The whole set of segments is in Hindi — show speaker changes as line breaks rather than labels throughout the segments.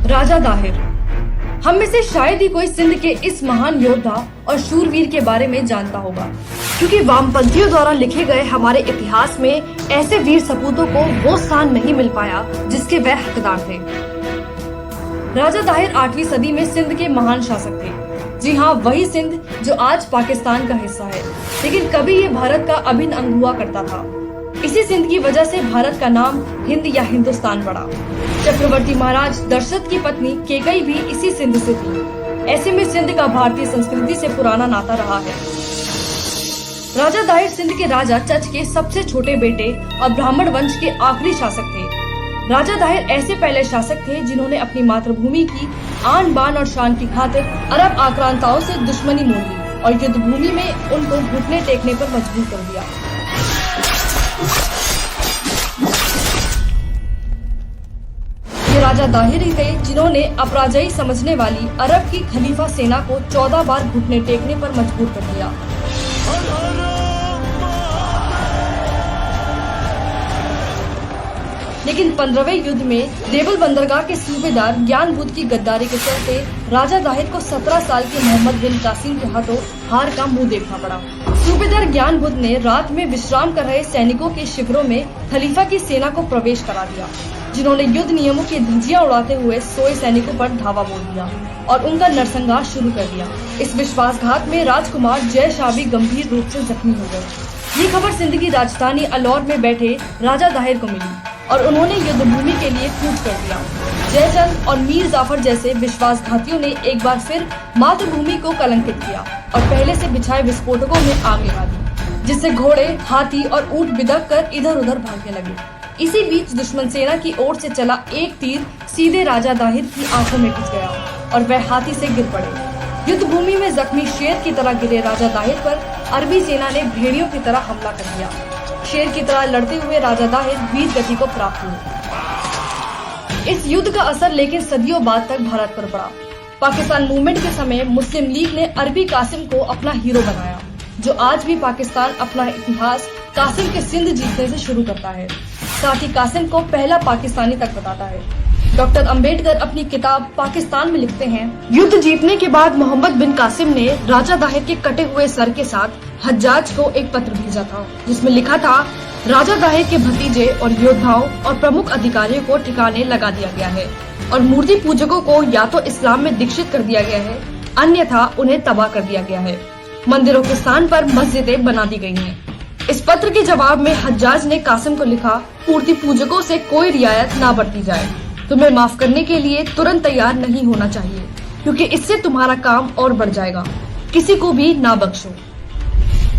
राजा दाहिर। हम में से शायद ही कोई सिंध के इस महान योद्धा और शूरवीर के बारे में जानता होगा, क्योंकि वामपंथियों द्वारा लिखे गए हमारे इतिहास में ऐसे वीर सपूतों को वो स्थान नहीं मिल पाया जिसके वह हकदार थे। राजा दाहिर 8वीं सदी में सिंध के महान शासक थे। जी हाँ, वही सिंध जो आज पाकिस्तान का हिस्सा है, लेकिन कभी ये भारत का अभिन्न अंग हुआ करता था। इसी सिंध की वजह से भारत का नाम हिंद या हिंदुस्तान पड़ा। चक्रवर्ती महाराज दशरथ की पत्नी केकई भी इसी सिंध से थी। ऐसे में सिंध का भारतीय संस्कृति से पुराना नाता रहा है। राजा दाहिर सिंध के राजा चच के सबसे छोटे बेटे और ब्राह्मण वंश के आखिरी शासक थे। राजा दाहिर ऐसे पहले शासक थे जिन्होंने अपनी मातृभूमि की आन बान और शान की खातिर अरब आक्रांताओं से दुश्मनी मोल ली और युद्ध भूमि में उनको घुटने टेकने पर मजबूर कर दिया। ये राजा दाहिर ही थे जिन्होंने अपराजयी समझने वाली अरब की खलीफा सेना को 14 बार घुटने टेकने पर मजबूर कर दिया। लेकिन 15वें युद्ध में देवल बंदरगाह के सूबेदार ज्ञान बुद्ध की गद्दारी के चलते राजा दाहिर को 17 साल के मोहम्मद बिन कासिम के हाथों हार का मुंह देखना पड़ा। सूबेदार ज्ञान बुद्ध ने रात में विश्राम कर रहे सैनिकों के शिविरों में खलीफा की सेना को प्रवेश करा दिया, जिन्होंने युद्ध नियमों की धज्जियां उड़ाते हुए सोए सैनिकों पर धावा बोल दिया और उनका नरसंहार शुरू कर दिया। इस विश्वासघात में राजकुमार जय शाह भी गंभीर रूप से जख्मी हो गए। ये खबर सिंध की राजधानी अलौर में बैठे राजा दाहिर को मिली और उन्होंने युद्ध भूमि के लिए कूच कर दिया। जयचंद और मीर जाफर जैसे विश्वासघातियों ने एक बार फिर मातृभूमि को कलंकित किया और पहले से बिछाए विस्फोटकों में आग लगा दी, जिससे घोड़े, हाथी और ऊंट बिदक कर इधर उधर भागने लगे। इसी बीच दुश्मन सेना की ओर से चला एक तीर सीधे राजा दाहिर की आंखों में घुस गया और वह हाथी से गिर पड़े। युद्ध भूमि में जख्मी शेर की तरह गिरे राजा दाहिर पर अरबी सेना ने भेड़ियों की तरह हमला कर दिया। शेर की तरह लड़ते हुए राजा दाहिर वीर गति को प्राप्त हुए। इस युद्ध का असर लेकिन सदियों बाद तक भारत पर पड़ा। पाकिस्तान मूवमेंट के समय मुस्लिम लीग ने अरबी कासिम को अपना हीरो बनाया, जो आज भी पाकिस्तान अपना इतिहास कासिम के सिंध जीतने से शुरू करता है। साथ ही कासिम को पहला पाकिस्तानी तक बताता है। डॉक्टर अंबेडकर अपनी किताब पाकिस्तान में लिखते हैं, युद्ध जीतने के बाद मोहम्मद बिन कासिम ने राजा दाहिर के कटे हुए सर के साथ हज्जाज को एक पत्र भेजा था, जिसमें लिखा था, राजा दाहिर के भतीजे और योद्धाओं और प्रमुख अधिकारियों को ठिकाने लगा दिया गया है और मूर्ति पूजकों को या तो इस्लाम में दीक्षित कर दिया गया है, अन्यथा उन्हें तबाह कर दिया गया है। मंदिरों के स्थान पर मस्जिदें बना दी गई हैं। इस पत्र के जवाब में हज्जाज ने कासिम को लिखा, मूर्ति पूजकों से कोई रियायत ना बरती जाए। तुम्हें माफ करने के लिए तुरंत तैयार नहीं होना चाहिए, क्योंकि इससे तुम्हारा काम और बढ़ जाएगा। किसी को भी ना बख्शो।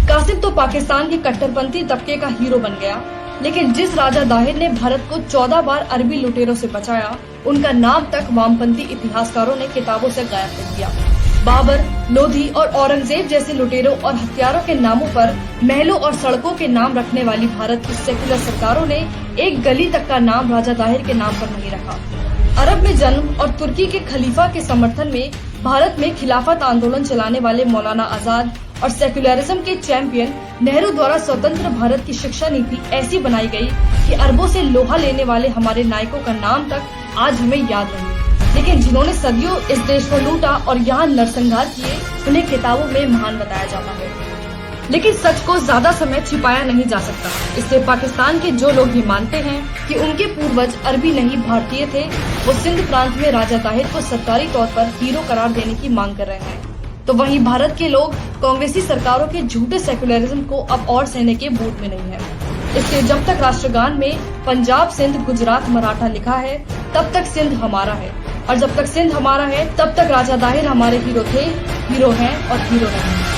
कासिम तो पाकिस्तान के कट्टरपंथी तबके का हीरो बन गया, लेकिन जिस राजा दाहिर ने भारत को 14 बार अरबी लुटेरों से बचाया, उनका नाम तक वामपंथी इतिहासकारों ने किताबों से गायब कर दिया। बाबर, लोधी और औरंगजेब जैसे लुटेरों और हत्यारों के नामों पर महलों और सड़कों के नाम रखने वाली भारत की सेक्युलर सरकारों ने एक गली तक का नाम राजा दाहिर के नाम पर नहीं रखा। अरब में जन्म और तुर्की के खलीफा के समर्थन में भारत में खिलाफत आंदोलन चलाने वाले मौलाना आजाद और सेक्युलरिज्म के चैंपियन नेहरू द्वारा स्वतंत्र भारत की शिक्षा नीति ऐसी बनाई गई कि अरबों से लोहा लेने वाले हमारे नायकों का नाम तक आज हमें याद नहीं, लेकिन जिन्होंने सदियों इस देश को लूटा और यहाँ नरसंहार किए, उन्हें किताबों में महान बताया जाता है। लेकिन सच को ज्यादा समय छिपाया नहीं जा सकता, इसलिए पाकिस्तान के जो लोग ये मानते हैं कि उनके पूर्वज अरबी नहीं भारतीय थे, वो सिंध प्रांत में राजा दाहिर को सरकारी तौर पर हीरो करार देने की मांग कर रहे हैं। तो वहीं भारत के लोग कांग्रेसी सरकारों के झूठे सेक्युलरिज्म को अब और सहने के मूड में नहीं है। इसलिए जब तक राष्ट्रगान में पंजाब, सिंध, गुजरात, मराठा लिखा है, तब तक सिंध हमारा है, और जब तक सिंध हमारा है, तब तक राजा दाहिर हमारे हीरो थे, हीरो हैं और हीरो रहेंगे।